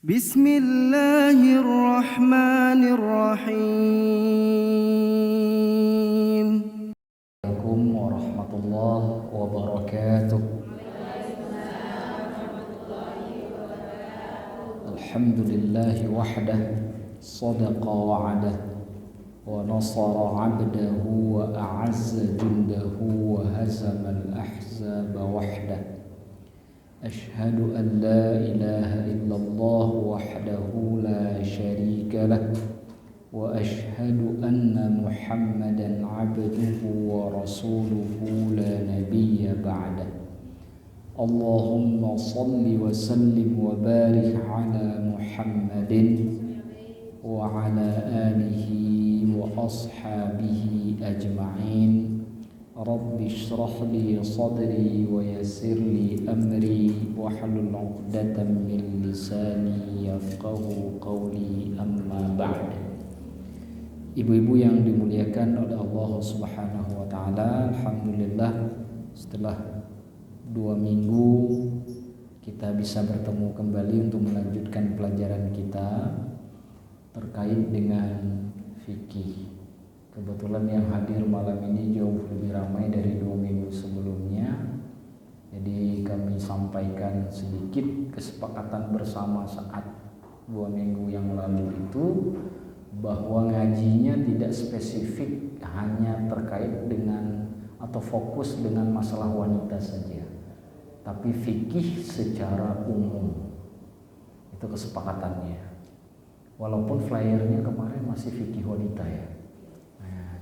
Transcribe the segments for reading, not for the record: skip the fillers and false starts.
Bismillahirrahmanirrahim. Assalamualaikum warahmatullahi wabarakatuh. Alhamdulillahi wahdah, sadaqa wa'adah, wa nasara 'abdahu wa a'azza jundahu wa hazama al-ahzaba wahdah. Ashhadu an la ilaha illallah wahdahu la syarika lah, wa ashhadu anna Muhammadan 'abduhu wa rasuluhu la nabiyya ba'dah. Allahumma salli wa sallim wa barik ala Muhammadin wa ala alihi wa ashabihi ajma'in. Rabbi shrah li sadri wa yassir li amri wa hlul 'uqdatam min lisani yafqahu qawli, amma ba'd. Ibu-ibu yang dimuliakan oleh Allah Subhanahu wa taala, alhamdulillah setelah 2 minggu kita bisa bertemu kembali untuk melanjutkan pelajaran kita terkait dengan fikih. Kebetulan yang hadir malam ini jauh lebih ramai dari 2 minggu sebelumnya. Jadi kami sampaikan sedikit kesepakatan bersama saat 2 minggu yang lalu itu, bahwa ngajinya tidak spesifik hanya terkait dengan atau fokus dengan masalah wanita saja, tapi fikih secara umum. Itu kesepakatannya. Walaupun flyernya kemarin masih fikih wanita ya.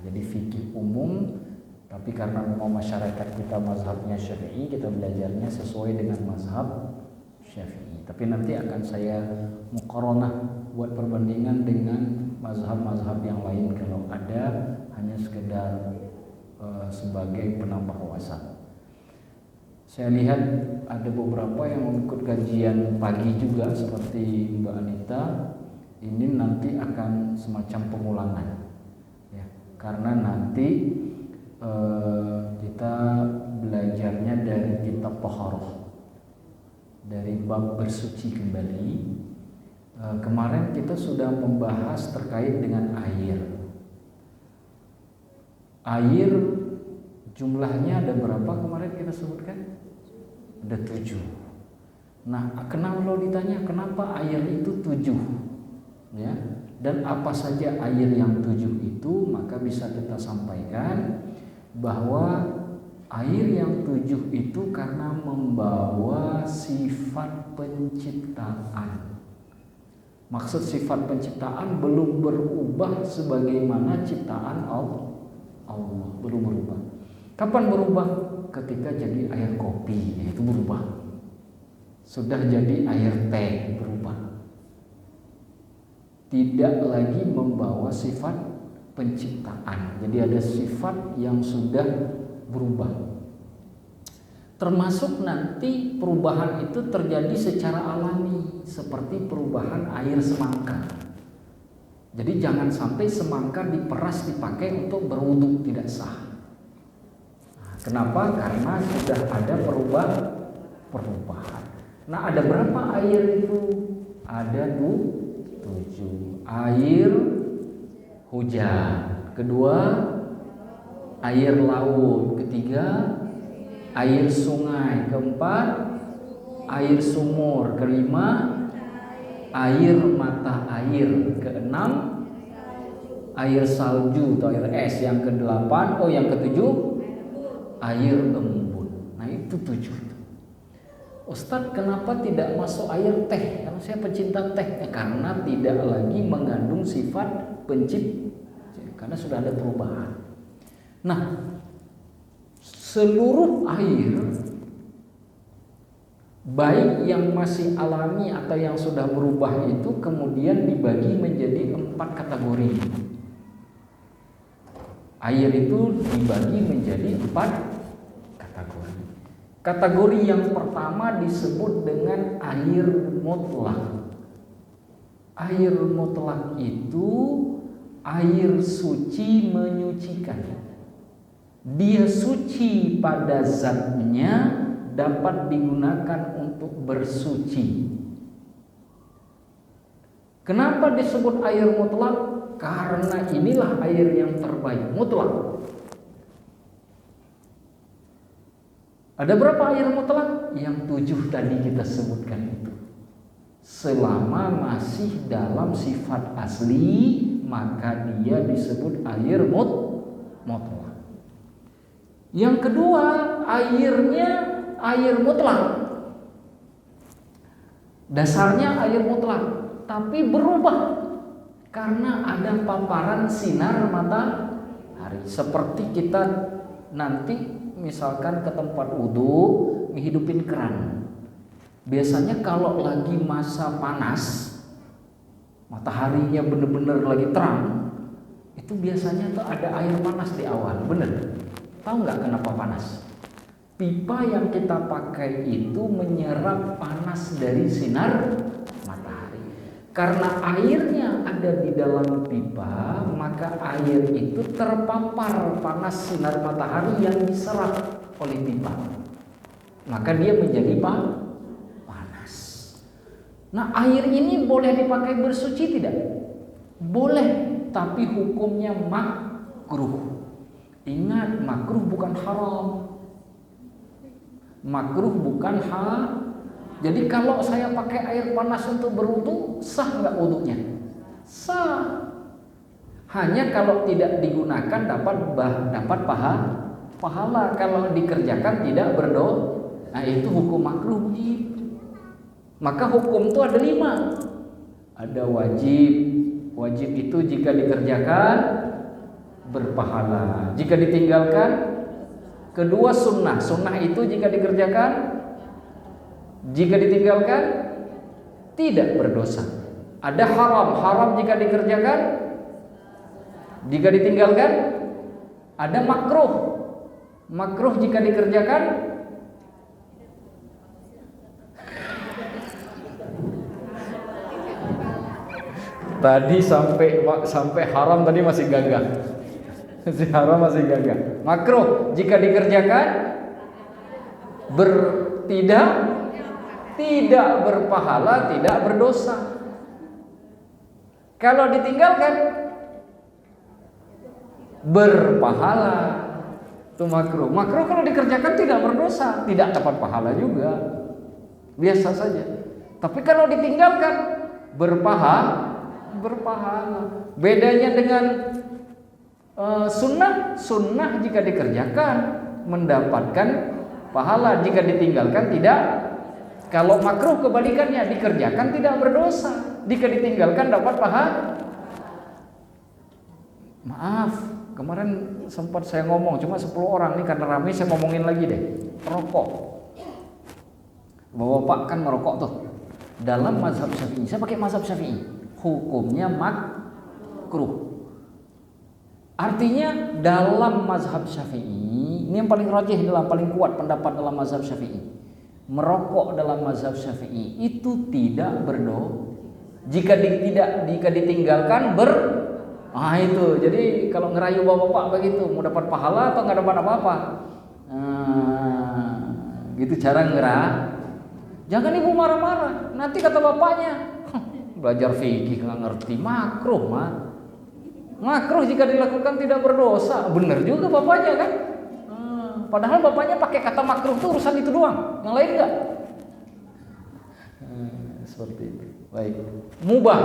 Jadi fikih umum, tapi karena memang masyarakat kita mazhabnya Syafi'i, kita belajarnya sesuai dengan mazhab Syafi'i. Tapi nanti akan saya muqaranah buat perbandingan dengan mazhab-mazhab yang lain kalau ada, hanya sekedar sebagai penambah wawasan. Saya lihat ada beberapa yang mengikut kajian pagi juga seperti Mbak Anita. Ini nanti akan semacam pengulangan. Karena nanti kita belajarnya dari kitab Taharah, dari bab bersuci kembali. Kemarin kita sudah membahas terkait dengan air. Air jumlahnya ada berapa kemarin kita sebutkan? Ada 7. Nah, kalau ditanya kenapa air itu 7? Ya. Dan apa saja air yang 7 itu, maka bisa kita sampaikan bahwa air yang 7 itu karena membawa sifat penciptaan. Maksud sifat penciptaan belum berubah sebagaimana ciptaan Allah, belum berubah. Kapan berubah? Ketika jadi air kopi, itu berubah. Sudah jadi air teh, berubah. Tidak lagi membawa sifat penciptaan. Jadi ada sifat yang sudah berubah. Termasuk nanti perubahan itu terjadi secara alami, seperti perubahan air semangka. Jadi jangan sampai semangka diperas dipakai untuk berwudu, tidak sah. Kenapa? Karena sudah ada perubahan. Nah, ada berapa air itu? Ada 7. Air hujan, kedua air laut, ketiga air sungai, keempat air sumur, kelima air mata air, keenam air salju atau air es, yang kedelapan yang ketujuh air embun. Nah, itu 7. Ustadz, kenapa tidak masuk air teh? Karena saya pecinta teh. Karena tidak lagi mengandung sifat karena sudah ada perubahan. Nah, seluruh air, baik yang masih alami atau yang sudah berubah itu, kemudian dibagi menjadi 4 kategori. Air itu dibagi menjadi 4 kategori. Kategori yang pertama disebut dengan air mutlak. Air mutlak itu air suci menyucikan. Dia suci pada zatnya, dapat digunakan untuk bersuci. Kenapa disebut air mutlak? Karena inilah air yang terbaik, mutlak. Ada berapa air mutlak? Yang 7 tadi kita sebutkan itu. Selama masih dalam sifat asli, maka dia disebut air mutlak. Yang kedua, airnya air mutlak. Dasarnya air mutlak, tapi berubah karena ada paparan sinar matahari. Seperti kita nanti misalkan ke tempat wudhu ngehidupin keran. Biasanya kalau lagi masa panas, mataharinya bener-bener lagi terang, itu biasanya tuh ada air panas di awal, bener. Tahu nggak kenapa panas? Pipa yang kita pakai itu menyerap panas dari sinar matahari. Karena airnya ada di dalam pipa, maka air itu terpapar panas sinar matahari yang diserap oleh pipa. Maka dia menjadi panas. Nah, air ini boleh dipakai bersuci tidak? Boleh, tapi hukumnya makruh. Ingat, makruh bukan haram. Makruh bukan haram. Jadi kalau saya pakai air panas untuk berwudu, sah nggak wudunya? Sah. Hanya kalau tidak digunakan dapat pahala. Kalau dikerjakan tidak berdosa. Nah, itu hukum makruh begitu. Maka hukum itu ada 5. Ada wajib. Wajib itu jika dikerjakan berpahala. Jika ditinggalkan, kedua sunnah. Sunnah itu jika dikerjakan, jika ditinggalkan tidak berdosa. Ada haram. Haram jika dikerjakan, jika ditinggalkan. Ada makruh. Makruh jika dikerjakan, tadi sampai haram tadi masih gagah. Haram masih gagah. Makruh jika dikerjakan tidak berpahala, tidak berdosa. Kalau ditinggalkan berpahala. Itu makruh. Makruh kalau dikerjakan tidak berdosa, tidak dapat pahala juga. Biasa saja. Tapi kalau ditinggalkan berpahala. Bedanya dengan sunnah jika dikerjakan mendapatkan pahala, jika ditinggalkan tidak. Kalau makruh kebalikannya, dikerjakan tidak berdosa, jika ditinggalkan dapat pahala. Maaf, kemarin sempat saya ngomong cuma 10 orang nih, karena ramai saya ngomongin lagi deh. Rokok. Bapak kan merokok tuh. Dalam mazhab Syafi'i, saya pakai mazhab Syafi'i, hukumnya makruh. Artinya dalam mazhab Syafi'i, ini yang paling rajih, dalam paling kuat pendapat dalam mazhab Syafi'i, merokok dalam mazhab Syafi'i itu tidak berdosa. Jika ditinggalkan nah itu. Jadi kalau ngerayu bapak-bapak begitu, mau dapat pahala atau nggak dapat apa-apa. Nah, gitu cara Jangan ibu marah-marah. Nanti kata bapaknya, belajar fikih nggak ngerti, makruh mah. Makruh jika dilakukan tidak berdosa. Benar juga bapaknya kan. Padahal bapaknya pakai kata makruh tuh urusan itu doang, yang lain enggak. Seperti itu. Baik. Mubah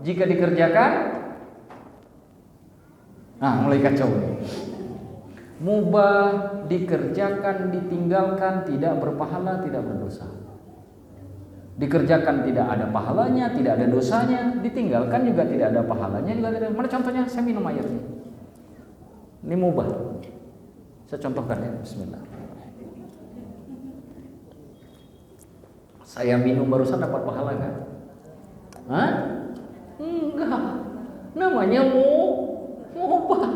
jika dikerjakan. Nah, mulai kacau. Mubah dikerjakan, ditinggalkan tidak berpahala, tidak berdosa. Dikerjakan tidak ada pahalanya, tidak ada dosanya. Ditinggalkan juga tidak ada pahalanya, juga tidak. Mana contohnya? Saya minum air nih. Ini mubah. Saya contohkan ya. Bismillah. Saya minum barusan dapat pahala kan? Hah? Enggak. Namanya mubah.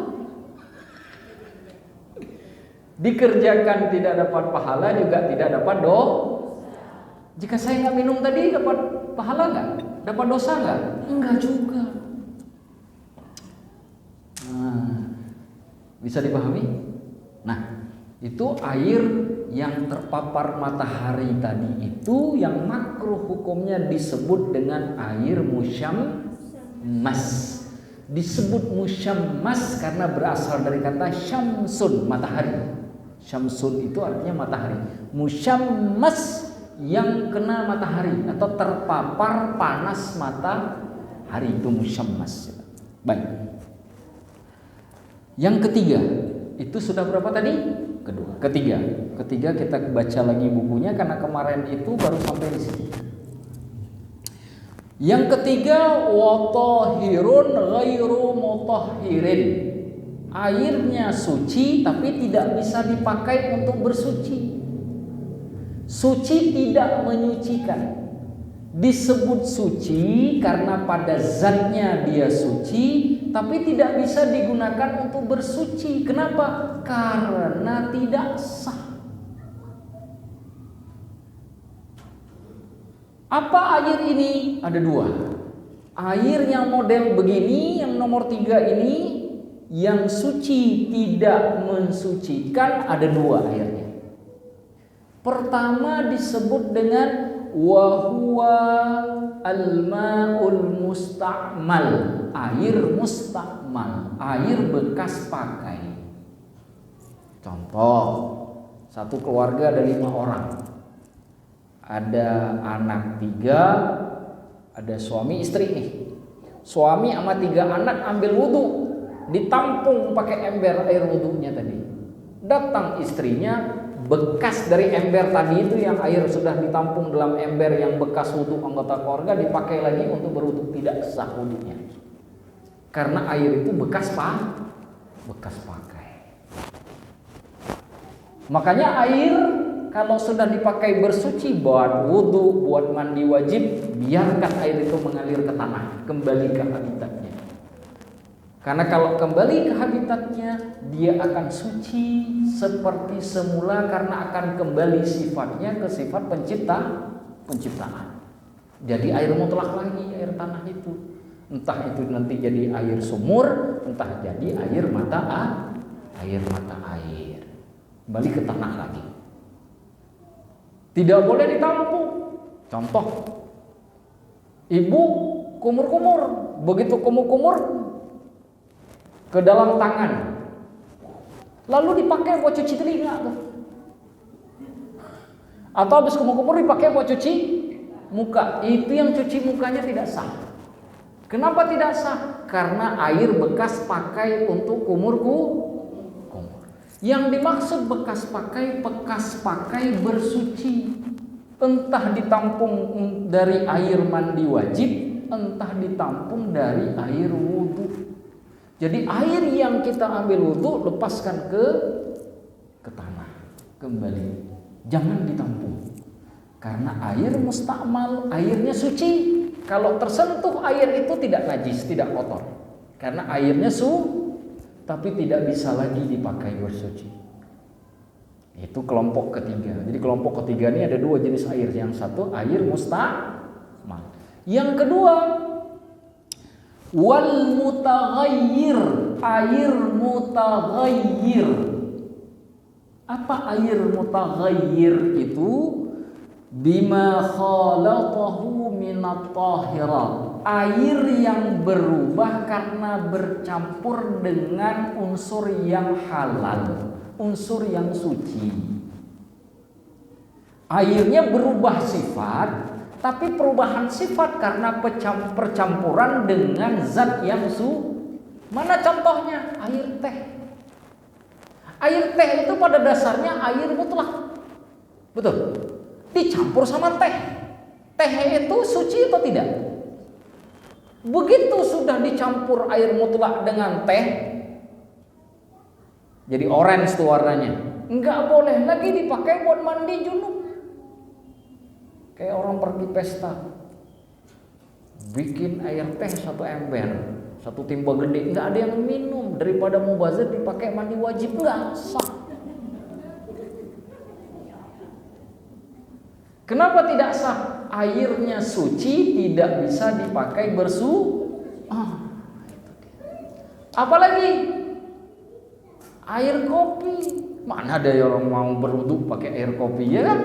Dikerjakan tidak dapat pahala, juga tidak dapat dosa. Jika saya nggak minum tadi, dapat pahala nggak? Dapat dosa nggak? Enggak juga. Nah, bisa dipahami? Nah, itu air yang terpapar matahari tadi itu yang makruh hukumnya disebut dengan air musyammas. Disebut musyammas karena berasal dari kata syamsun, matahari. Syamsun itu artinya matahari. Musyammas yang kena matahari atau terpapar panas matahari itu musyammas. Baik. Yang ketiga, itu sudah berapa tadi? Kedua. Ketiga kita baca lagi bukunya karena kemarin itu baru sampai di sini. Yang ketiga, wa tahirun ghairu mutahhirin. Airnya suci tapi tidak bisa dipakai untuk bersuci. Suci tidak menyucikan. Disebut suci karena pada zatnya dia suci, tapi tidak bisa digunakan untuk bersuci. Kenapa? Karena tidak sah. Apa air ini? Ada dua. Air yang model begini, yang nomor 3 ini, yang suci tidak mensucikan, ada dua airnya. Pertama disebut dengan wahuwa al-ma'ul musta'mal, air musta'mal, air bekas pakai. Contoh, satu keluarga ada 5 orang, ada anak 3, ada suami istri nih. Suami sama 3 anak ambil wudhu, ditampung pakai ember air wudhunya tadi. Datang istrinya, bekas dari ember tadi itu yang air sudah ditampung dalam ember yang bekas wudhu anggota keluarga dipakai lagi untuk berwudhu, tidak sah wudhunya. Karena air itu bekas pakai. Makanya air kalau sudah dipakai bersuci buat wudhu, buat mandi wajib, biarkan air itu mengalir ke tanah, kembali ke habitatnya. Karena kalau kembali ke habitatnya, dia akan suci seperti semula karena akan kembali sifatnya ke sifat penciptaan. Jadi air mutlak lagi, air tanah itu. Entah itu nanti jadi air sumur, entah jadi air mata air. Kembali ke tanah lagi. Tidak boleh ditampung. Contoh, ibu kumur-kumur, begitu kumur-kumur ke dalam tangan, lalu dipakai buat cuci telinga tuh. Atau habis kumur-kumur dipakai buat cuci muka. Itu yang cuci mukanya tidak sah. Kenapa tidak sah? Karena air bekas pakai untuk kumur. Yang dimaksud bekas pakai bersuci. Entah ditampung dari air mandi wajib, entah ditampung dari air wudhu. Jadi air yang kita ambil wudhu lepaskan ke tanah, kembali, jangan ditampung. Karena air mustakmal, airnya suci. Kalau tersentuh air itu tidak najis, tidak kotor. Karena airnya tapi tidak bisa lagi dipakai bersuci. Itu kelompok ketiga. Jadi kelompok ketiga ini ada 2 jenis air. Yang satu air mustakmal. Yang kedua wal mutaghayyir, air mutaghayyir. Apa air mutaghayyir itu? Bima khalatahu minat tahirat, air yang berubah karena bercampur dengan unsur yang halal, unsur yang suci. Airnya berubah sifat, tapi perubahan sifat karena percampuran dengan zat yang Mana contohnya? Air teh. Air teh itu pada dasarnya air mutlak. Betul? Dicampur sama teh. Teh itu suci atau tidak? Begitu sudah dicampur air mutlak dengan teh, jadi orange tuh warnanya. Enggak boleh lagi dipakai buat mandi junub. Kayak orang pergi pesta, bikin air teh 1 ember, 1 timba gede, enggak ada yang minum. Daripada mubazir dipakai mandi wajib, enggak sah. Kenapa tidak sah? Airnya suci, tidak bisa dipakai Apalagi air kopi Mana ada orang mau berwudu pakai air kopi, ya kan?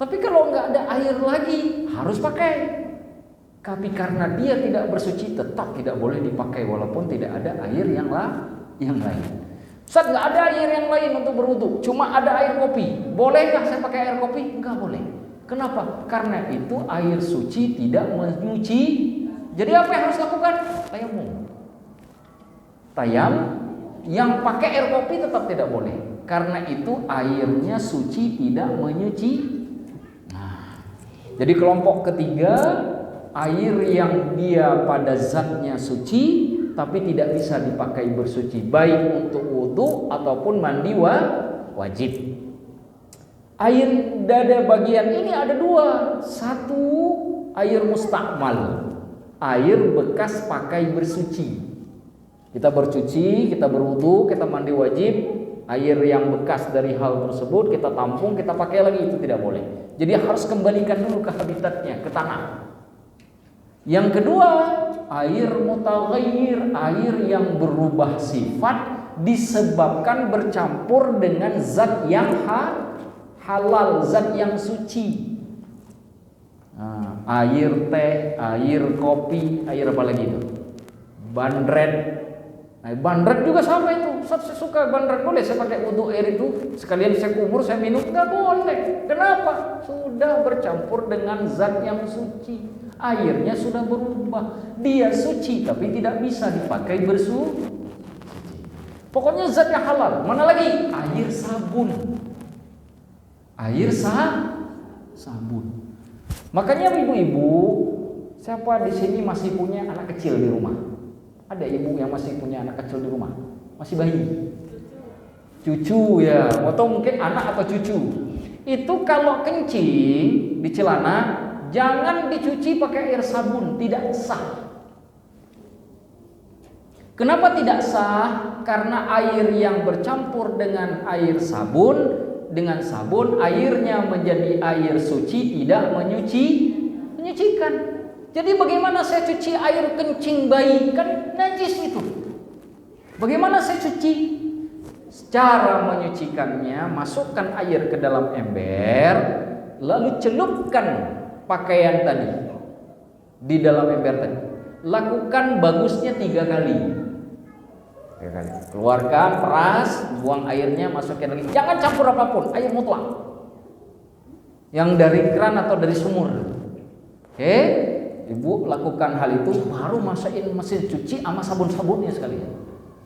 Tapi kalau nggak ada air lagi harus pakai. Tapi karena dia tidak bersuci tetap tidak boleh dipakai walaupun tidak ada air yang lain. Ustaz, nggak ada air yang lain untuk berwudu, cuma ada air kopi. Boleh nggak saya pakai air kopi? Nggak boleh. Kenapa? Karena itu air suci tidak menyuci. Jadi apa yang harus lakukan? Tayamum. Yang pakai air kopi tetap tidak boleh. Karena itu airnya suci tidak menyuci. Nah, jadi kelompok ketiga, air yang dia pada zatnya suci tapi tidak bisa dipakai bersuci, baik untuk wudu ataupun mandi wajib. Air dada bagian ini ada dua. Satu, air mustakmal, air bekas pakai bersuci. Kita bercuci, kita berwudu, kita mandi wajib, air yang bekas dari hal tersebut kita tampung, kita pakai lagi, itu tidak boleh. Jadi harus kembalikan dulu ke habitatnya, ke tanah. Yang kedua, air mutaghayyir, air yang berubah sifat disebabkan bercampur dengan zat yang halal, zat yang suci. Nah, air teh, air kopi, air apa lagi itu? Bandret. Nah, bandret juga sama itu. Saya suka bandret, boleh saya pakai wudu air itu, sekalian saya kumur, saya minum, nggak boleh. Kenapa? Sudah bercampur dengan zat yang suci. Airnya sudah berubah. Dia suci tapi tidak bisa dipakai bersuci. Pokoknya zat yang halal. Mana lagi? Air sabun. Air sabun. Makanya ibu-ibu, siapa di sini masih punya anak kecil di rumah? Ada ibu yang masih punya anak kecil di rumah? Masih bayi? Cucu ya, atau mungkin anak atau cucu. Itu kalau kencing di celana, jangan dicuci pakai air sabun, tidak sah. Kenapa tidak sah? Karena air yang bercampur dengan air sabun, airnya menjadi air suci, tidak menyucikan. Jadi bagaimana saya cuci air kencing bayi? Kan najis itu. Bagaimana saya cuci? Cara menyucikannya, masukkan air ke dalam ember, lalu celupkan pakaian tadi di dalam ember tadi. Lakukan bagusnya 3 kali. Keluarkan, peras, buang airnya, masukin lagi. Jangan campur apapun, air mutlak. Yang dari keran atau dari sumur. Oke, ibu lakukan hal itu, baru masukin mesin cuci sama sabun-sabunnya sekalian.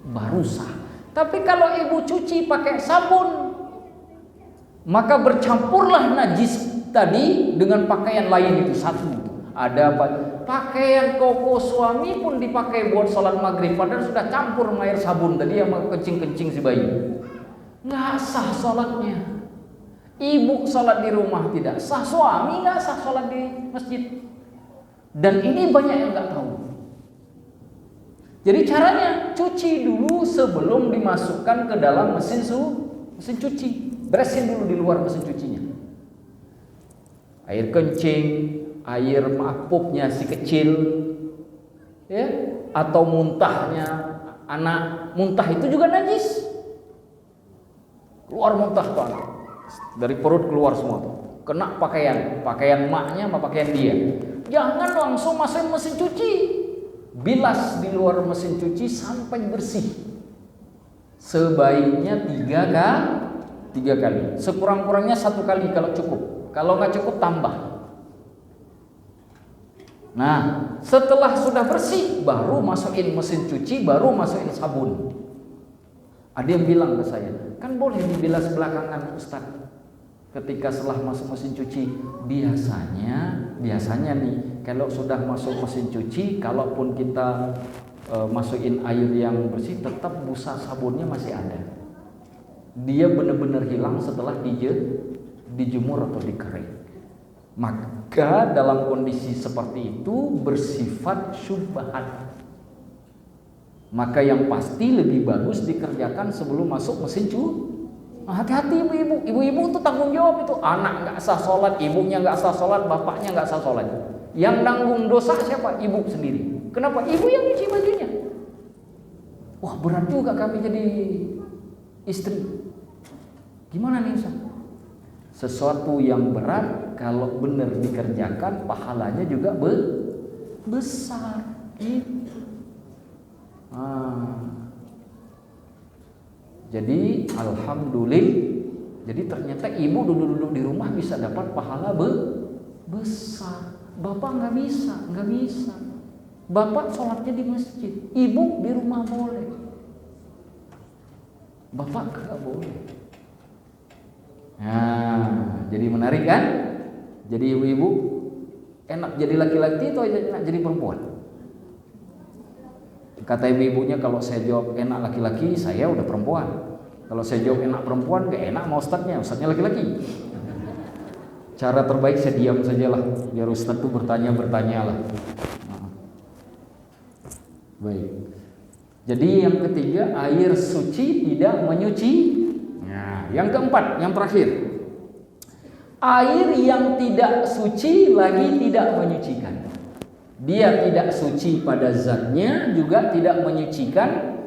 Baru sah. Tapi kalau ibu cuci pakai sabun, maka bercampurlah najis tadi dengan pakaian lain itu satu. Ada pakaian koko suami pun dipakai buat sholat maghrib, padahal sudah campur air sabun tadi yang mau kencing-kencing si bayi. Nggak sah sholatnya. Ibu sholat di rumah tidak sah, suami nggak sah sholat di masjid. Dan ini banyak yang nggak tahu. Jadi caranya cuci dulu sebelum dimasukkan ke dalam mesin cuci. Beresin dulu di luar mesin cucinya. Air kencing, air pupnya si kecil, ya, atau muntahnya anak, muntah itu juga najis. Keluar muntah tuh anak, dari perut keluar semua tuh. Kena pakaian maknya sama pakaian dia. Jangan langsung masukin mesin cuci. Bilas di luar mesin cuci sampai bersih. Sebaiknya 3 kali. Sekurang-kurangnya 1 kali kalau cukup. Kalau nggak cukup tambah. Nah, setelah sudah bersih, baru masukin mesin cuci, baru masukin sabun. Ada yang bilang ke saya, kan boleh dibilas belakangan Ustaz. Ketika setelah masuk mesin cuci, biasanya nih, kalau sudah masuk mesin cuci, kalaupun kita masukin air yang bersih, tetap busa sabunnya masih ada. Dia benar-benar hilang setelah dijemur atau dikering. Maka dalam kondisi seperti itu bersifat syubhat. Maka yang pasti lebih bagus dikerjakan sebelum masuk mesin cuci. Hati-hati ibu-ibu itu tanggung jawab itu. Anak nggak sah sholat, ibunya nggak sah sholat, bapaknya nggak sah sholat. Yang nanggung dosa siapa? Ibu sendiri. Kenapa? Ibu yang cuci bajunya. Wah, berat juga kami jadi istri. Gimana nih Ustaz? Sesuatu yang berat kalau benar dikerjakan pahalanya juga besar gitu. Jadi alhamdulillah. Jadi ternyata ibu duduk-duduk di rumah bisa dapat pahala besar. Bapak nggak bisa. Bapak sholatnya di masjid, ibu di rumah boleh. Bapak nggak boleh. Nah, jadi menarik kan? Jadi ibu-ibu enak jadi laki-laki atau enak jadi perempuan? Kata ibu-ibunya, kalau saya jawab enak laki-laki, saya udah perempuan. Kalau saya jawab enak perempuan, gak enak sama ustadznya laki-laki. Cara terbaik saya diam sajalah, biar ustadz tuh bertanya lah. Baik. Jadi yang ketiga, air suci tidak menyuci. Nah, yang keempat, yang terakhir, air yang tidak suci lagi tidak menyucikan. Dia tidak suci pada zatnya, juga tidak menyucikan,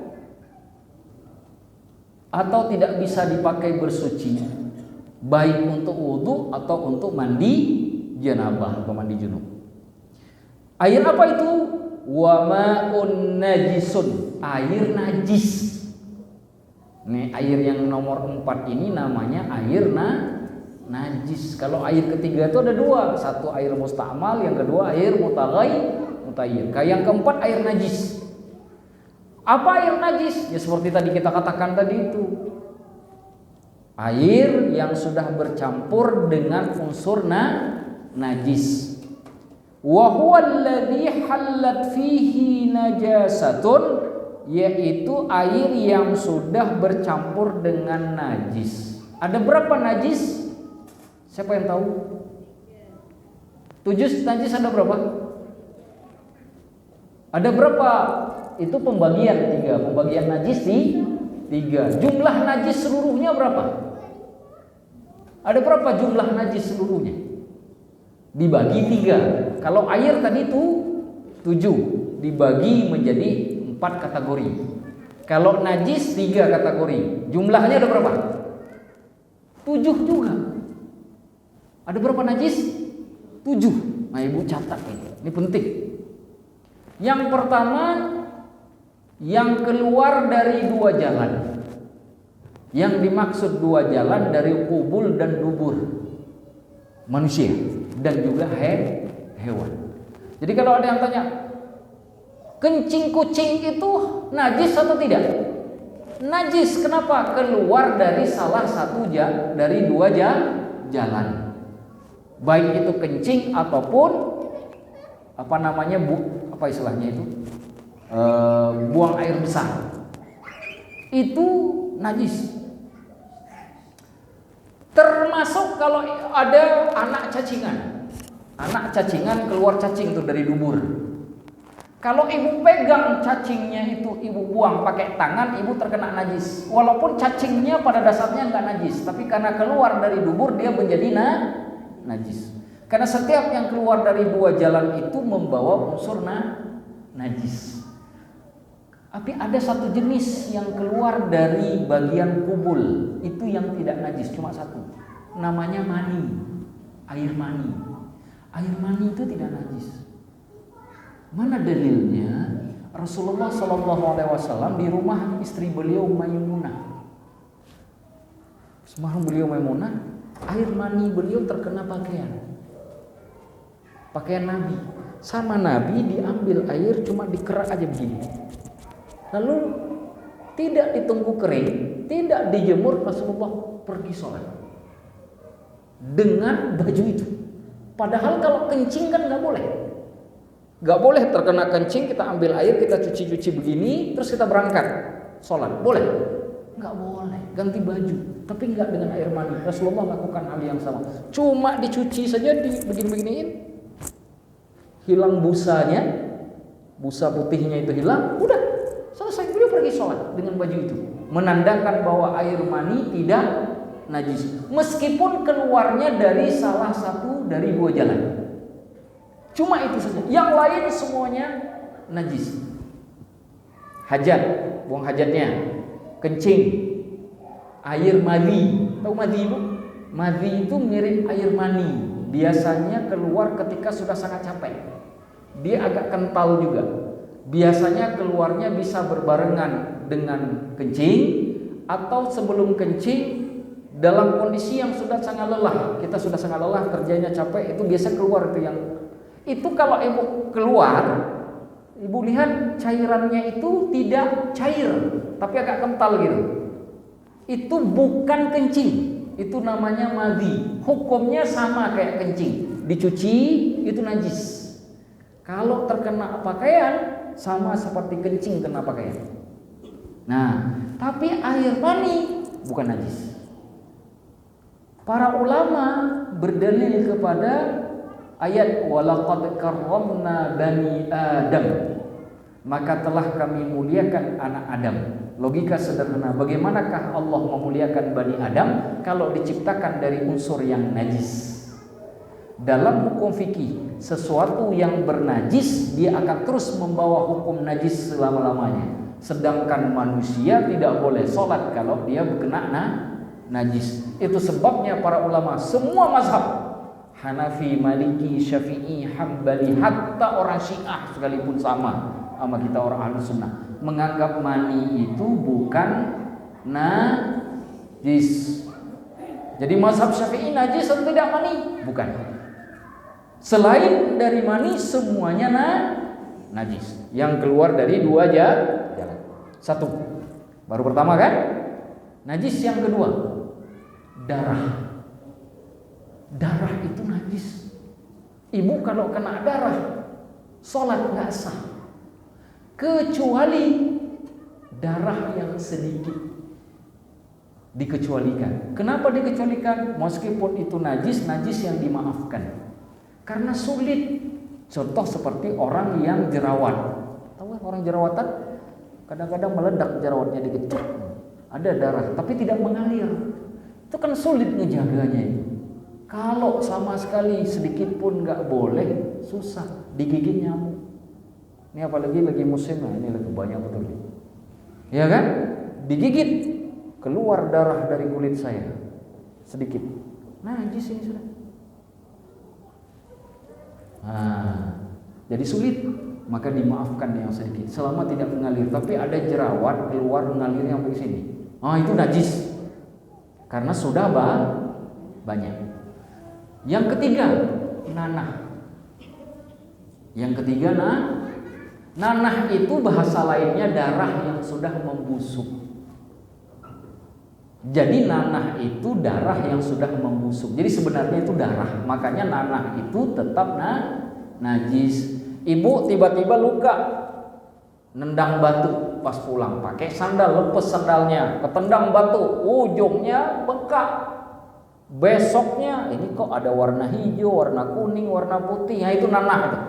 atau tidak bisa dipakai bersuci, baik untuk wudhu atau untuk mandi janabah atau mandi junub. Air apa itu? Wa ma'un najisun, air najis. Nih, air yang nomor 4 ini namanya air najis. Kalau air ketiga itu ada dua, satu air musta'mal, yang kedua air mutayyir. Yang keempat air najis. Apa air najis? Ya seperti tadi kita katakan tadi itu, air yang sudah bercampur dengan unsur najis. Wa huwa alladhi hallat fihi najasatun, yaitu air yang sudah bercampur dengan najis. Ada berapa najis? Siapa yang tahu? 7 najis ada berapa? Ada berapa? Itu pembagian 3. Pembagian najis di 3. Jumlah najis seluruhnya berapa? Ada berapa jumlah najis seluruhnya? Dibagi 3. Kalau air tadi itu 7, dibagi menjadi 4 kategori. Kalau najis 3 kategori. Jumlahnya ada berapa? 7 juga. Ada berapa najis? 7. Nah, ibu catat ini penting. Yang pertama, yang keluar dari 2 jalan. Yang dimaksud 2 jalan dari kubul dan dubur manusia dan juga hewan. Jadi kalau ada yang tanya, kencing kucing itu najis atau tidak? Najis. Kenapa? Keluar dari salah satu dari 2 jalan. Baik itu kencing ataupun apa istilahnya itu? Buang air besar. Itu najis. Termasuk kalau ada anak cacingan. Anak cacingan keluar cacing itu dari dubur. Kalau ibu pegang cacingnya itu, ibu buang pakai tangan, ibu terkena najis. Walaupun cacingnya pada dasarnya enggak najis, tapi karena keluar dari dubur dia menjadi najis. Karena setiap yang keluar dari 2 jalan itu membawa unsur najis. Tapi ada satu jenis yang keluar dari bagian kubul, itu yang tidak najis, cuma satu. Namanya mani, air mani. Air mani itu tidak najis. Mana dalilnya? Rasulullah SAW di rumah istri beliau Maimunah. Semaham beliau Maimunah, air mani beliau terkena pakaian Nabi. Sama Nabi diambil air cuma dikerak aja begini. Lalu tidak ditunggu kering, tidak dijemur, Rasulullah pergi sholat dengan baju itu. Padahal kalau kencing kan nggak boleh terkena kencing, kita ambil air, kita cuci begini, terus kita berangkat sholat, boleh? Nggak boleh, ganti baju, tapi nggak dengan air mani. Rasulullah lakukan hal yang sama, cuma dicuci saja, begini-beginiin, hilang busanya, busa putihnya itu hilang, udah selesai. Beliau pergi sholat dengan baju itu, menandakan bahwa air mani tidak najis, meskipun keluarnya dari salah satu dari 2 jalan. Cuma itu saja, yang lain semuanya najis. Hajat, buang hajatnya, kencing, Air mani. Tahu mani Bu? Mani itu mirip air mani. Biasanya keluar ketika sudah sangat capek. Dia agak kental juga. Biasanya keluarnya bisa berbarengan dengan kencing atau sebelum kencing dalam kondisi yang sudah sangat lelah. Kita sudah sangat lelah, kerjanya capek, itu biasa keluar itu yang itu kalau ibu keluar, ibu lihat cairannya itu tidak cair, tapi agak kental gitu. Itu bukan kencing, itu namanya madhi. Hukumnya sama kayak kencing, dicuci itu najis. Kalau terkena pakaian sama seperti kencing kena pakaian. Nah, tapi air mani bukan najis. Para ulama berdalil kepada ayat walaqad karramna bani Adam. Maka telah kami muliakan anak Adam. Logika sederhana, bagaimanakah Allah memuliakan Bani Adam kalau diciptakan dari unsur yang najis? Dalam hukum fikih, sesuatu yang bernajis dia akan terus membawa hukum najis selama-lamanya. Sedangkan manusia tidak boleh sholat kalau dia kena najis. Itu sebabnya para ulama semua mazhab, Hanafi, Maliki, Syafi'i, Hambali, hatta orang Syiah sekalipun sama kita orang Ahlus Sunnah, menganggap mani itu bukan najis. Jadi mazhab Syafi'i najis atau tidak mani? Bukan. Selain dari mani semuanya najis. Yang keluar dari dua jalan. Satu, baru pertama kan? Najis. Yang kedua, darah. Darah itu najis. Ibu kalau kena darah, sholat nggak sah. Kecuali darah yang sedikit dikecualikan. Kenapa dikecualikan? Meskipun itu najis yang dimaafkan. Karena sulit. Contoh seperti orang yang jerawat. Tahu kan orang jerawatan? Kadang-kadang meledak jerawatnya dikit. Ada darah, tapi tidak mengalir. Itu kan sulit ngejaganya. Kalau sama sekali sedikit pun nggak boleh, susah. Digigit nyamuk. Ini apalagi lagi musim, ini lagi banyak betul. Ya kan? Digigit, keluar darah dari kulit saya sedikit. Najis ini sudah. Jadi sulit, maka dimaafkan yang sedikit selama tidak mengalir. Tapi ada jerawat keluar mengalir yang begini. Itu najis. Karena sudah banyak. Yang ketiga, nanah. Nanah itu bahasa lainnya darah yang sudah membusuk. Jadi nanah itu darah yang sudah membusuk. Jadi sebenarnya itu darah. Makanya nanah itu tetap najis. Ibu tiba-tiba luka, nendang batu pas pulang, pakai sandal, lepas sandalnya, ketendang batu, ujungnya bengkak. Besoknya ini kok ada warna hijau, warna kuning, warna putih. Itu nanah itu.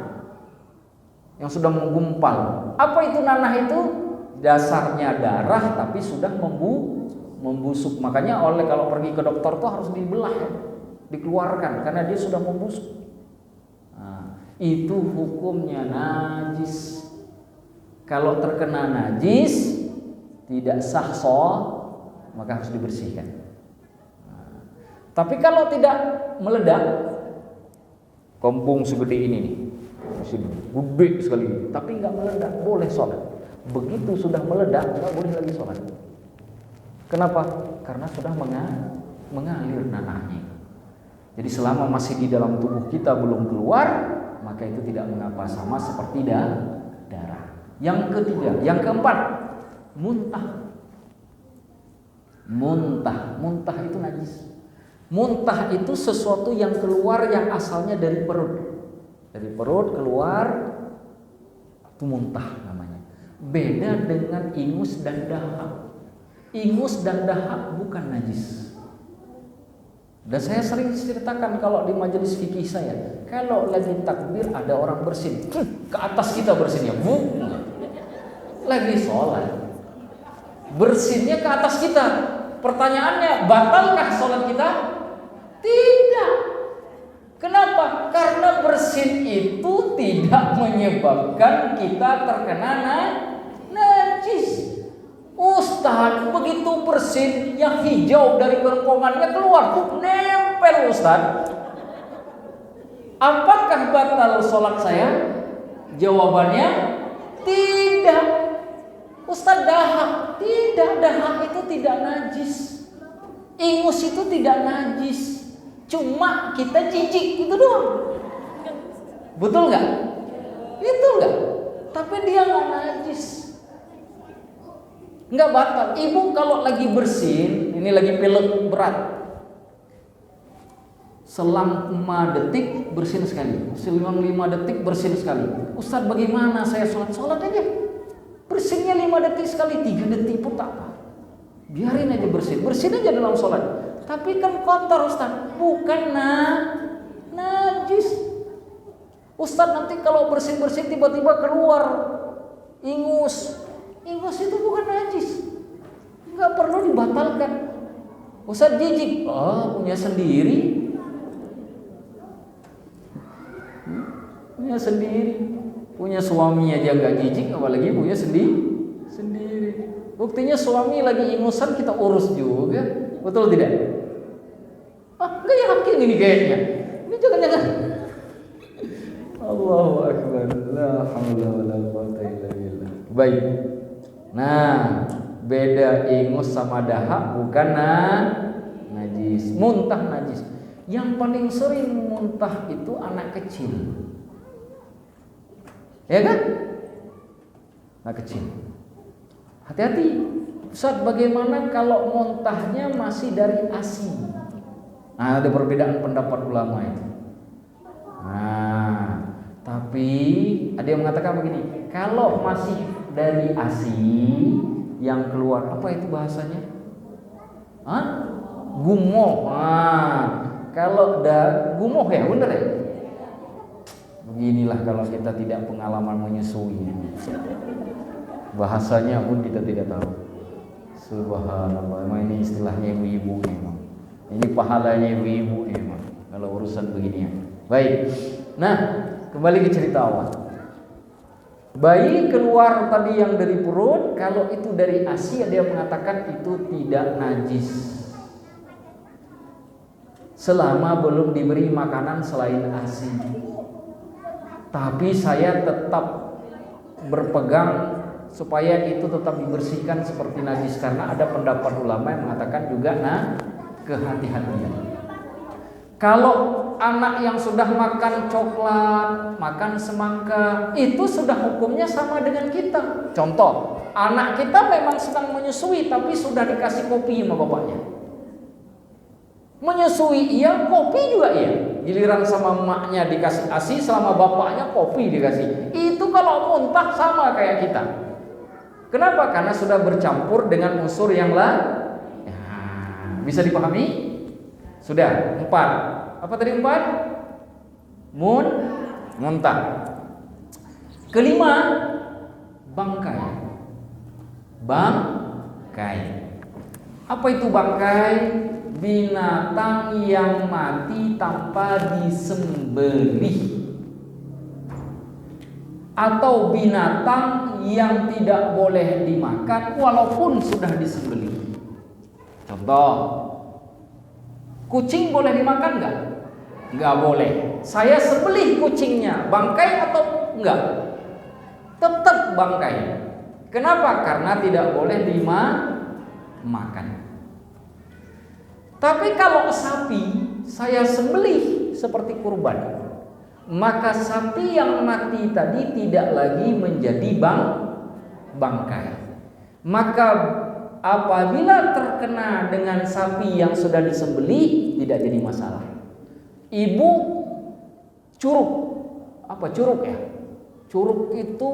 Yang sudah menggumpal. Apa itu nanah itu? Dasarnya darah tapi sudah membusuk. Makanya kalau pergi ke dokter tuh harus dibelah, dikeluarkan karena dia sudah membusuk. Itu hukumnya najis. Kalau terkena najis tidak sah maka harus dibersihkan. Tapi kalau tidak meledak, kembung segede ini nih. Gede sekali, tapi nggak meledak, boleh sholat. Begitu sudah meledak, nggak boleh lagi sholat. Kenapa? Karena sudah mengalir nanahnya. Jadi selama masih di dalam tubuh kita belum keluar, maka itu tidak mengapa, sama seperti darah. Yang ketiga, yang keempat, muntah. Muntah itu najis. Muntah itu sesuatu yang keluar yang asalnya dari perut. Dari perut keluar, itu muntah namanya. Beda dengan ingus dan dahak. Ingus dan dahak bukan najis. Dan saya sering ceritakan kalau di majelis fikih saya, kalau lagi takbir ada orang bersin, ke atas kita bersinnya, lagi sholat, bersinnya ke atas kita. Pertanyaannya, batalkah sholat kita? Tidak. Kenapa? Karena bersin itu tidak menyebabkan kita terkena najis. Ustaz, begitu bersin yang hijau dari kerongkongannya keluar tuh nempel Ustaz. Apakah batal sholat saya? Jawabannya tidak. Ustaz, dahak. Tidak, dahak itu tidak najis. Ingus itu tidak najis. Cuma kita jijik itu doang. Betul nggak? Itu nggak? Tapi dia nggak najis. Nggak batal. Ibu kalau lagi bersin, ini lagi pilek berat, selang 5 detik bersin sekali, selang 5 detik bersin sekali. Ustaz, bagaimana saya sholat aja, bersinnya 5 detik sekali, 3 detik pun tak apa, biarin aja bersin aja dalam sholat. Tapi kan kotor Ustaz, bukan najis. Ustaz, nanti kalau bersin tiba-tiba keluar ingus itu bukan najis, nggak perlu dibatalkan. Ustaz jijik, punya sendiri, punya suami aja nggak jijik, apalagi punya sendiri. Buktinya suami lagi ingusan kita urus juga, betul tidak? Nggak yakin ini kayaknya, ini jangan. Allahu Akbar, la haula wala quwwata illa billah. Baik. Nah, beda ingus sama dahak, bukan najis. Muntah najis. Yang paling sering muntah itu anak kecil. Ya kan? Anak kecil. Hati-hati. Ustaz, bagaimana kalau muntahnya masih dari ASI? Nah, ada perbedaan pendapat ulama itu. Nah, tapi ada yang mengatakan begini, kalau masih dari ASI yang keluar, apa itu bahasanya? Gumoh. Kalau gumoh ya, bener ya? Beginilah kalau kita tidak pengalaman menyusui. Bahasanya pun kita tidak tahu. Subhanallah, memang ini istilahnya ibu-ibu memang. Ini pahalanya ibu-ibu memang kalau urusan beginian. Baik. Nah, kembali ke cerita awal. Bayi keluar tadi yang dari perut, kalau itu dari ASI ada yang mengatakan itu tidak najis selama belum diberi makanan selain ASI. Tapi saya tetap berpegang supaya itu tetap dibersihkan seperti najis, karena ada pendapat ulama yang mengatakan juga kehati-hatian. Kalau anak yang sudah makan coklat, makan semangka, itu sudah hukumnya sama dengan kita. Contoh, anak kita memang sedang menyusui tapi sudah dikasih kopi sama bapaknya. Menyusui iya, kopi juga iya. Giliran sama emaknya dikasih ASI, selama bapaknya kopi dikasih. Itu kalau muntah sama kayak kita. Kenapa? Karena sudah bercampur dengan unsur yang lain. Bisa dipahami? Sudah 4. Apa tadi 4? Muntah. Kelima, bangkai. Apa itu bangkai? Binatang yang mati tanpa disembelih, atau binatang yang tidak boleh dimakan walaupun sudah disembelih. Contoh, kucing boleh dimakan nggak? Nggak boleh. Saya sembelih kucingnya, bangkai atau enggak? Tetap bangkai. Kenapa? Karena tidak boleh dimakan. Tapi kalau sapi saya sembelih seperti kurban, maka sapi yang mati tadi tidak lagi menjadi bangkai. Maka apabila terkena dengan sapi yang sudah disembelih, tidak jadi masalah. Ibu curug, apa curug ya? Curug itu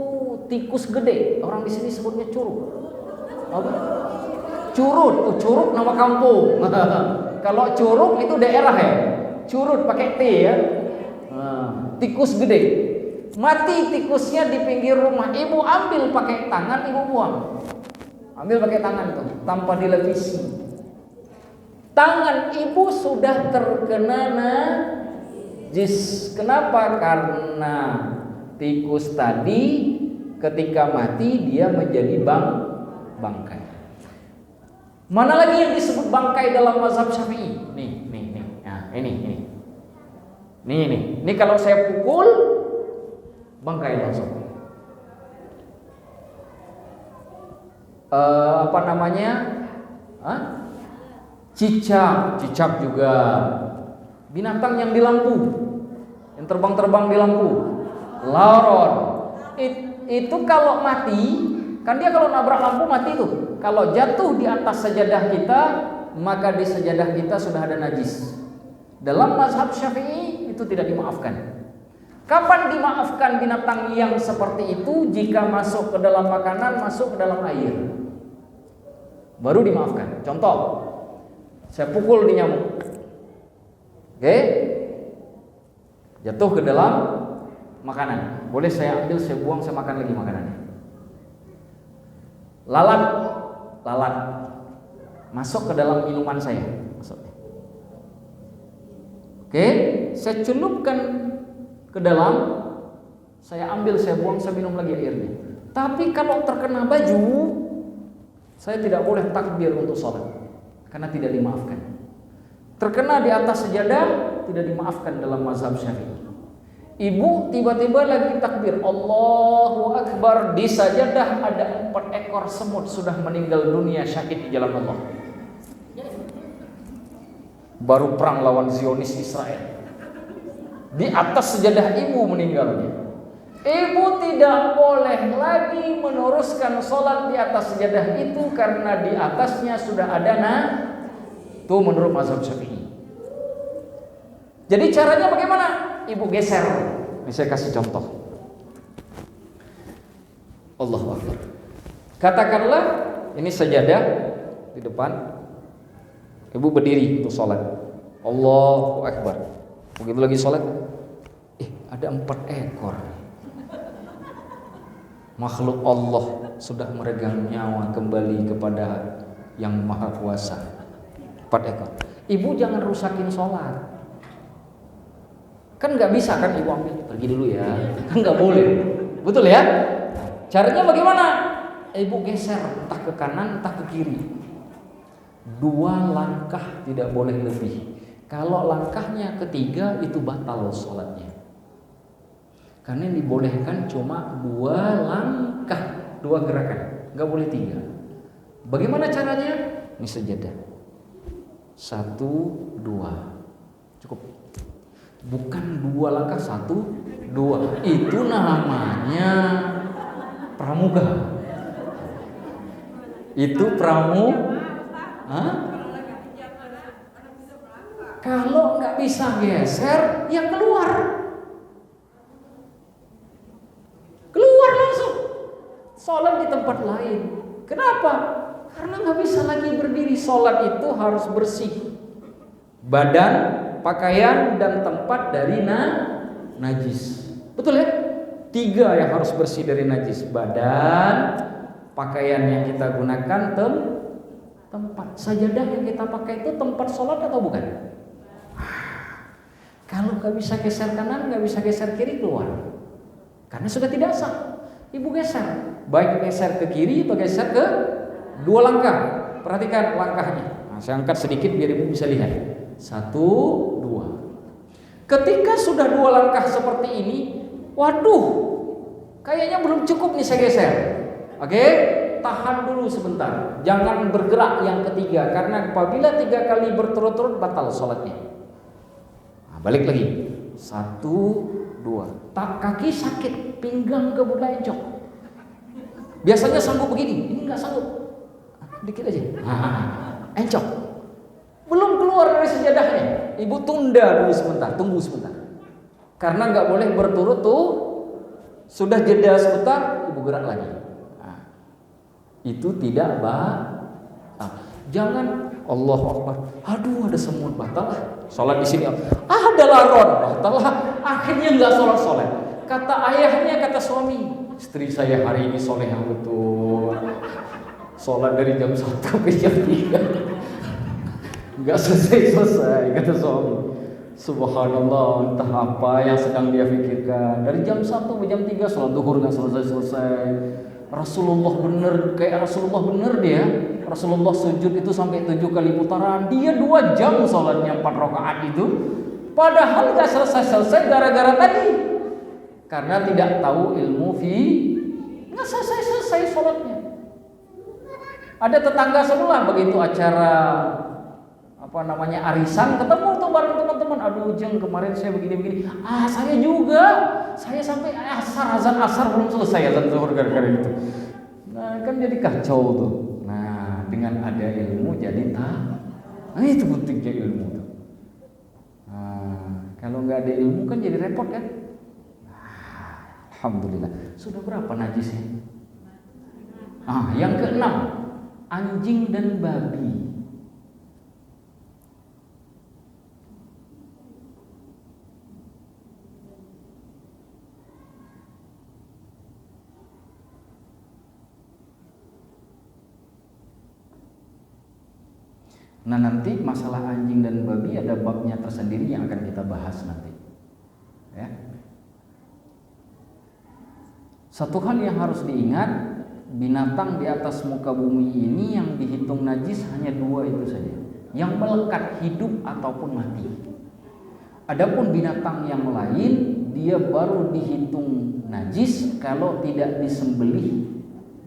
tikus gede, orang di sini sebutnya curug. Apa? Curug nama kampung. Kalau curug itu daerah ya. Curug pakai T ya. Tikus gede. Mati tikusnya di pinggir rumah. Ibu ambil pakai tangan, ibu buang. Ambil pakai tangan itu, tanpa dilevisi. Tangan ibu sudah terkena najis. Kenapa? Karena tikus tadi ketika mati dia menjadi bangkai. Mana lagi yang disebut bangkai dalam mazhab Syafi'i? Nih. Nah, ini. Ini kalau saya pukul bangkai langsung. Apa namanya? Cicak juga. Binatang yang di lampu, yang terbang di lampu. Laron. Itu kalau mati, kan dia kalau nabrak lampu mati tuh. Kalau jatuh di atas sajadah kita, maka di sajadah kita sudah ada najis. Dalam mazhab Syafi'i itu tidak dimaafkan. Kapan dimaafkan binatang yang seperti itu? Jika masuk ke dalam makanan, masuk ke dalam air, baru dimaafkan. Contoh, saya pukul di nyamuk, oke, jatuh ke dalam makanan, boleh saya ambil, saya buang, saya makan lagi makanannya. Lalat masuk ke dalam minuman saya, oke, saya celupkan ke dalam, saya ambil, saya buang, saya minum lagi airnya. Tapi kalau terkena baju, saya tidak boleh takbir untuk sholat, karena tidak dimaafkan. Terkena di atas sajadah, tidak dimaafkan dalam mazhab Syafi'i. Ibu tiba-tiba lagi takbir, Allahu Akbar, di sajadah ada 4 ekor semut sudah meninggal dunia syahid di jalan Allah. Baru perang lawan Zionis Israel. Di atas sajadah ibu meninggalnya. Ibu tidak boleh lagi meneruskan sholat di atas sajadah itu, karena di atasnya sudah ada itu menurut mazhab Syafi'i. Jadi caranya bagaimana? Ibu geser. Ini saya kasih contoh. Allahu Akbar. Katakanlah ini sajadah di depan, ibu berdiri untuk sholat. Allahu Akbar. Begitu lagi sholat, ada 4 ekor makhluk Allah sudah meregang nyawa kembali kepada yang maha kuasa. 4 ekor. Ibu jangan rusakin sholat. Kan nggak bisa kan ibu ambil, pergi dulu ya, kan nggak boleh, betul ya? Caranya bagaimana? Ibu geser, entah ke kanan, entah ke kiri. 2 langkah, tidak boleh lebih. Kalau langkahnya ketiga itu batal sholatnya. Karena yang dibolehkan cuma 2 langkah, 2 gerakan, nggak boleh 3. Bagaimana caranya? Ini sajadah. 1, 2, cukup. Bukan 2 langkah, 1, 2. Itu namanya pramuga. Itu Kalau nggak bisa geser, ya keluar langsung. Sholat di tempat lain. Kenapa? Karena nggak bisa lagi berdiri. Sholat itu harus bersih. Badan, pakaian, dan tempat dari najis. Betul ya? 3 yang harus bersih dari najis. Badan, pakaian yang kita gunakan, tempat. Sajadah yang kita pakai itu tempat sholat atau bukan? Kalau nggak bisa geser kanan, nggak bisa geser kiri, keluar. Karena sudah tidak sah. Ibu geser, baik geser ke kiri atau geser ke 2 langkah. Perhatikan langkahnya. Nah, saya angkat sedikit biar ibu bisa lihat. 1, 2. Ketika sudah 2 langkah seperti ini, waduh, kayaknya belum cukup nih saya geser. Oke, tahan dulu sebentar. Jangan bergerak yang ketiga, karena apabila 3 kali berturut-turut batal sholatnya. Balik lagi. 1, 2. Kaki sakit, pinggang kebelah encok. Biasanya sanggup begini, ini nggak sanggup. Dikit aja. Encok. Belum keluar dari sejadahnya. Ibu tunda dulu sebentar, tunggu sebentar. Karena nggak boleh berturut tuh. Sudah jeda sebentar, ibu gerak lagi. Itu tidak jangan Allahu Akbar. Aduh, ada semut, batal lah. Sholat di sini. Ada laron, batal lah. Akhirnya nggak sholat. Kata ayahnya, kata suami, istri saya hari ini soleh yang betul. Sholat dari jam 1 sampai jam 3. Nggak selesai, kata suami. Subhanallah, entah apa yang sedang dia pikirkan. Dari jam 1 sampai jam 3 sholat duhur nggak selesai. Rasulullah bener, kayak Rasulullah bener dia. Rasulullah sujud itu sampai 7 kali putaran. Dia 2 jam sholatnya 4 rakaat itu. Padahal gak selesai-selesai gara-gara tadi. Karena tidak tahu ilmu gak selesai-selesai sholatnya. Ada tetangga sebelah begitu acara arisan, ketemu tuh bareng teman-teman. Aduh Jeng, kemarin saya begini-begini. Saya juga. Saya sampai azan asar belum selesai, azan zuhur gara-gara itu. Nah, kan jadi kacau tuh. Nah, dengan ada ilmu jadi itu pentingnya ilmu tuh. Nah, kalau nggak ada ilmu kan jadi repot kan? Alhamdulillah. Sudah berapa najisnya? Yang ke-6, anjing dan babi. Nah, nanti masalah anjing dan babi ada babnya tersendiri yang akan kita bahas nanti. Ya. Satu hal yang harus diingat, binatang di atas muka bumi ini yang dihitung najis hanya 2 itu saja, yang melekat hidup ataupun mati. Adapun binatang yang lain dia baru dihitung najis kalau tidak disembelih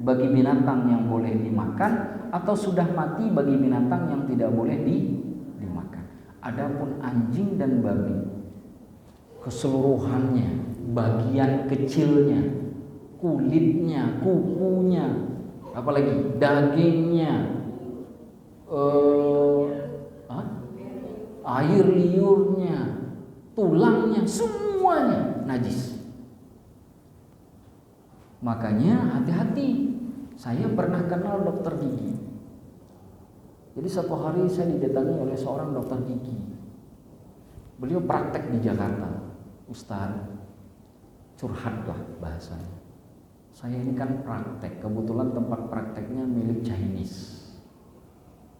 bagi binatang yang boleh dimakan, atau sudah mati bagi binatang yang tidak boleh dimakan. Adapun anjing dan babi, keseluruhannya, bagian kecilnya, kulitnya, kukunya, apalagi dagingnya, air liurnya, tulangnya, semuanya najis. Makanya hati-hati. Saya pernah kenal dokter gigi. Jadi satu hari saya didatangi oleh seorang dokter gigi. Beliau praktek di Jakarta. Ustaz, curhatlah bahasanya. Saya ini kan praktek, kebetulan tempat prakteknya milik Chinese,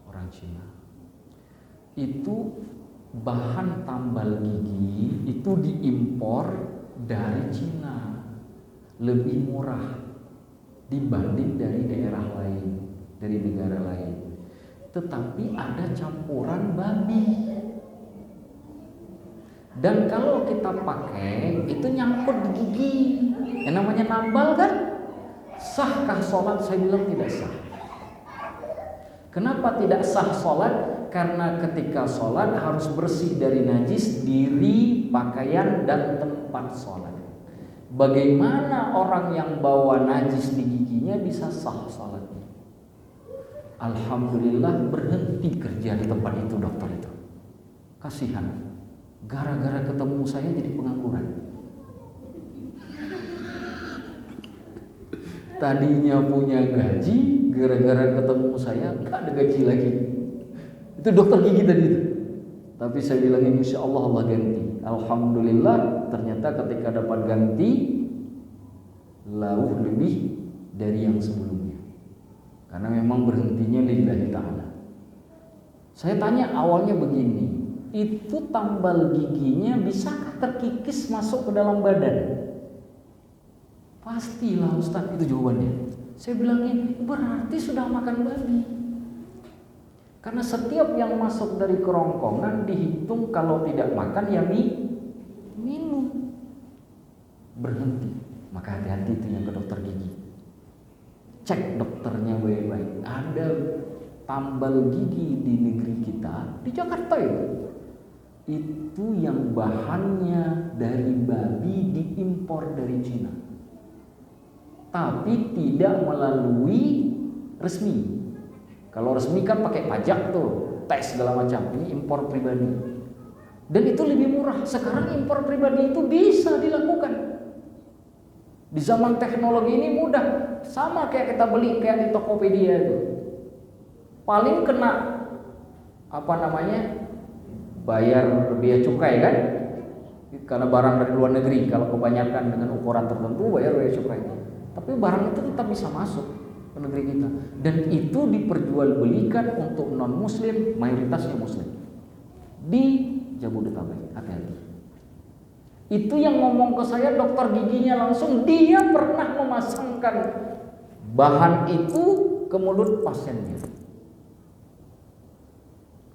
orang Cina. Itu bahan tambal gigi itu diimpor dari Cina, lebih murah dibanding dari daerah lain, dari negara lain. Tetapi ada campuran babi. Dan kalau kita pakai itu nyangkut di gigi, yang namanya nambal kan. Sahkah sholat? Saya bilang tidak sah. Kenapa tidak sah sholat? Karena ketika sholat harus bersih dari najis diri, pakaian, dan tempat sholat. Bagaimana orang yang bawa najis di giginya bisa sah sholatnya? Alhamdulillah berhenti kerja di tempat itu dokter itu. Kasihan. Gara-gara ketemu saya jadi pengangguran. Tadinya punya gaji, gara-gara ketemu saya gak ada gaji lagi. Itu dokter gigi tadi itu. Tapi saya bilang insya Allah Allah ganti. Alhamdulillah ternyata ketika dapat ganti lauh lebih dari yang sebelumnya. Karena memang berhentinya lillahi ta'ala. Saya tanya awalnya begini, itu tambal giginya bisakah terkikis masuk ke dalam badan? Pastilah Ustaz, itu jawabannya. Saya bilangin berarti sudah makan babi. Karena setiap yang masuk dari kerongkongan dihitung, kalau tidak makan ya minum. Berhenti. Maka hati-hati itu yang ke dokter gigi. Cek dokternya baik-baik. Ada tambal gigi di negeri kita, di Jakarta itu yang bahannya dari babi diimpor dari Cina. Tapi tidak melalui resmi. Kalau resmi kan pakai pajak tuh, tes segala macam. Ini impor pribadi. Dan itu lebih murah. Sekarang impor pribadi itu bisa dilakukan. Di zaman teknologi ini mudah. Sama kayak kita beli kayak di Tokopedia itu. Paling kena bayar biaya cukai kan? Karena barang dari luar negeri, kalau kebanyakan dengan ukuran tertentu bayar biaya cukai. Tapi barang itu tetap bisa masuk ke negeri kita. Dan itu diperjualbelikan untuk non-muslim, mayoritasnya muslim. Di Jabodetabek, hati-hati. Itu yang ngomong ke saya dokter giginya langsung, dia pernah memasangkan bahan itu ke mulut pasiennya.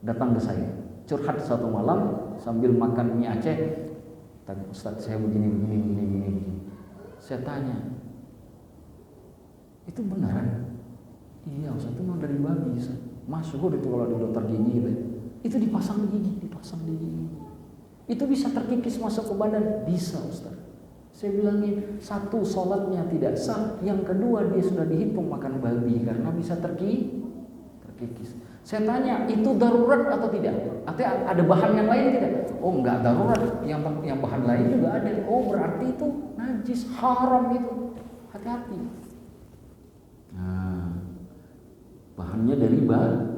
datang ke saya, curhat satu malam sambil makan mie Aceh. Ustaz, saya begini. Saya tanya, itu beneran? Iya Ustaz, itu memang dari babi Ustaz. Masyhur itu kalau di dokter gigi gitu. Itu dipasang di gigi. Itu bisa terkikis masuk ke badan? Bisa Ustaz. Saya bilangin, satu, sholatnya tidak sah. Yang kedua, dia sudah dihitung makan babi karena bisa terkikis. Saya tanya, itu darurat atau tidak? Artinya ada bahan yang lain tidak? Oh enggak darurat, yang bahan lain juga ada. Oh berarti itu najis, haram itu. Hati-hati. Nah, bahannya dari babi.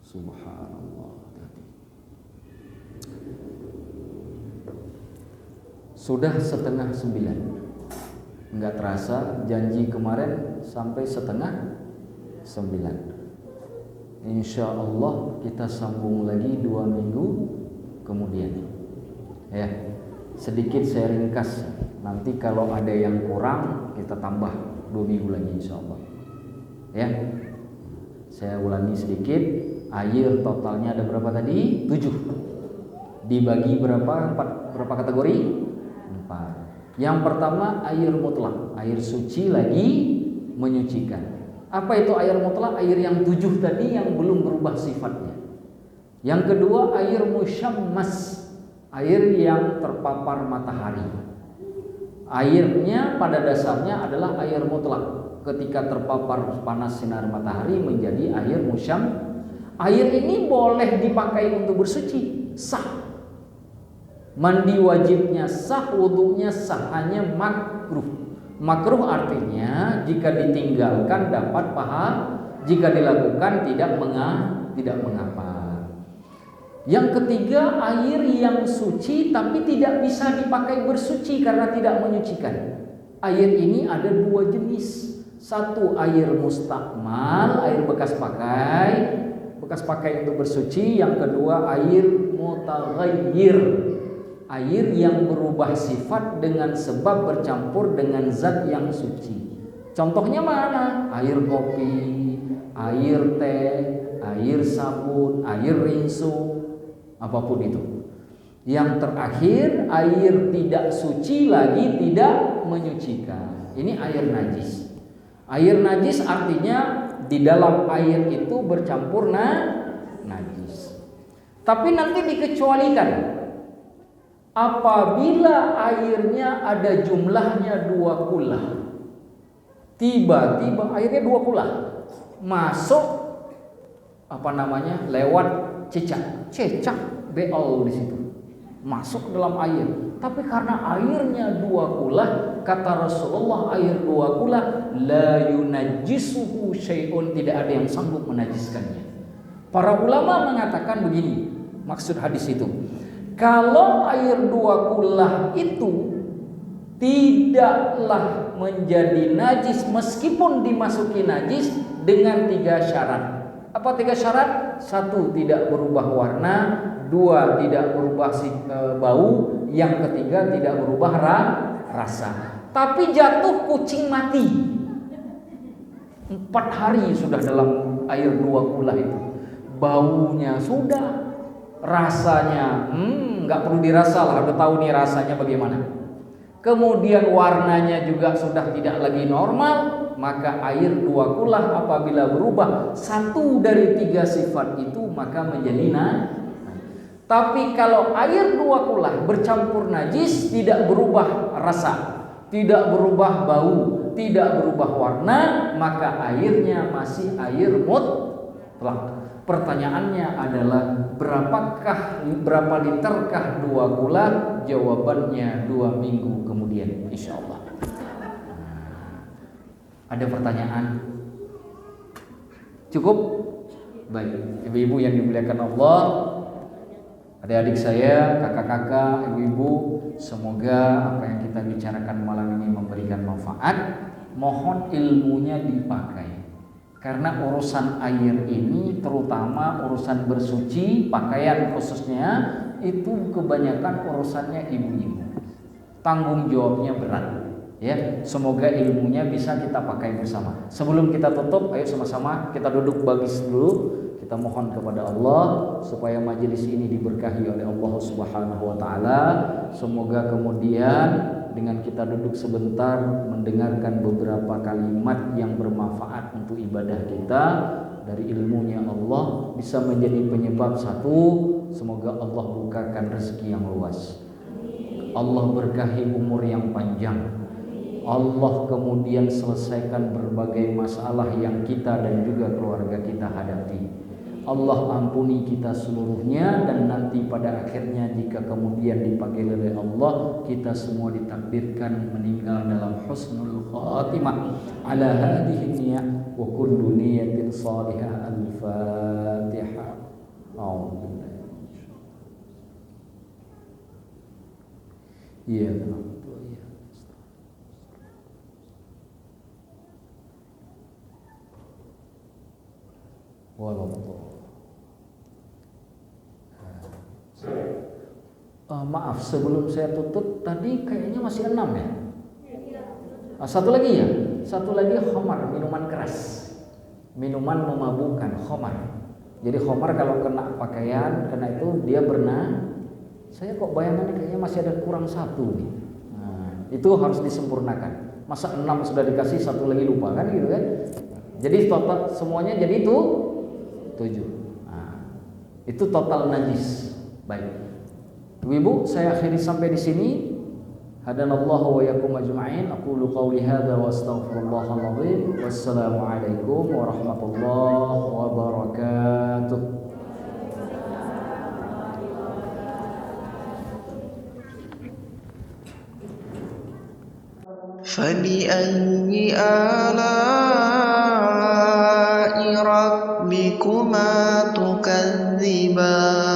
Subhanallah. Sudah 8:30. Enggak terasa, janji kemarin sampai 8:30. Insya Allah kita sambung lagi 2 minggu kemudian. Ya, sedikit saya ringkas. Nanti kalau ada yang kurang kita tambah 2 minggu lagi insya Allah. Ya, saya ulangi sedikit. Air totalnya ada berapa tadi? 7. Dibagi berapa? Berapa kategori? 4. Yang pertama air mutlak, air suci lagi menyucikan. Apa itu air mutlak? Air yang 7 tadi yang belum berubah sifatnya. Yang kedua air musyammas, air yang terpapar matahari. Airnya pada dasarnya adalah air mutlak. Ketika terpapar panas sinar matahari menjadi air musyam. Air ini boleh dipakai untuk bersuci, sah. Mandi wajibnya sah, wudunya sah, hanya makruh. Makruh artinya jika ditinggalkan dapat pahala, jika dilakukan tidak mengapa. Yang ketiga air yang suci tapi tidak bisa dipakai bersuci karena tidak menyucikan. Air ini ada 2 jenis. Satu air mustakmal, air bekas pakai untuk bersuci. Yang kedua air mutaghayyir, air yang berubah sifat dengan sebab bercampur dengan zat yang suci. Contohnya mana? Air kopi, air teh, air sabun, air rinso, apapun itu. Yang terakhir air tidak suci lagi tidak menyucikan. Ini air najis. Air najis artinya di dalam air itu bercampur najis. Tapi nanti dikecualikan. Apabila airnya ada jumlahnya 2 kulah. Tiba-tiba airnya 2 kulah. Masuk lewat cecak beol di situ. Masuk ke dalam air. Tapi karena airnya 2 kulah, kata Rasulullah air 2 kulah la yunajjisuhu syai'un, tidak ada yang sanggup menajiskannya. Para ulama mengatakan begini, maksud hadis itu. Kalau air 2 kulah itu tidaklah menjadi najis meskipun dimasuki najis dengan 3 syarat. Apa 3 syarat? 1, tidak berubah warna. 2, tidak berubah bau. Yang ketiga, tidak berubah rasa. Tapi jatuh kucing mati. 4 hari sudah dalam air 2 kulah itu. Baunya sudah, rasanya nggak perlu dirasa lah, udah tahu nih rasanya bagaimana. Kemudian warnanya juga sudah tidak lagi normal. Maka air 2 kulah apabila berubah 1 dari 3 sifat itu maka menjadi Tapi kalau air 2 kulah bercampur najis, tidak berubah rasa, tidak berubah bau, tidak berubah warna, maka airnya masih air mutlak. Pertanyaannya adalah berapa literkah 2 kulah? Jawabannya 2 minggu kemudian insya Allah. Ada pertanyaan? Cukup? Baik, ibu-ibu yang dimuliakan Allah, adik-adik saya, kakak-kakak, ibu-ibu, semoga apa yang kita bicarakan malam ini memberikan manfaat. Mohon ilmunya dipakai. Karena urusan air ini, terutama urusan bersuci, pakaian khususnya, itu kebanyakan urusannya ibu-ibu. Tanggung jawabnya berat. Ya, semoga ilmunya bisa kita pakai bersama. Sebelum kita tutup, ayo sama-sama kita duduk bagus dulu. Kita mohon kepada Allah supaya majelis ini diberkahi oleh Allah Subhanahu wa taala. Semoga kemudian dengan kita duduk sebentar mendengarkan beberapa kalimat yang bermanfaat untuk ibadah kita dari ilmunya Allah bisa menjadi penyebab satu, semoga Allah bukakan rezeki yang luas. Allah berkahi umur yang panjang. Allah kemudian selesaikan berbagai masalah yang kita dan juga keluarga kita hadapi. Allah ampuni kita seluruhnya, dan nanti pada akhirnya jika kemudian dipanggil oleh Allah, kita semua ditakdirkan meninggal dalam husnul khatimah. Ala hadhihi niyyah wa kullu niyatin salihah. Al-Fatihah. Iya, maaf, sebelum saya tutup tadi kayaknya masih 6 ya. Satu lagi ya, satu lagi khamar, minuman keras, minuman memabukkan, khamar. Jadi khamar kalau kena pakaian, kena itu dia berenang. Saya kok bayangannya kayaknya masih ada kurang satu nih. Nah, itu harus disempurnakan. Masa 6 sudah dikasih, satu lagi lupa kan gitu kan? Jadi total semuanya jadi itu 7. Nah, itu total najis. Baik. Ibu, saya akhiri sampai di sini. Hadanallahu wa yakum ajma'in. Aqulu qawli hadza wa astaghfirullahal azim. Wassalamu alaikum warahmatullahi wabarakatuh. فبأي آلاء ربكما تكذبان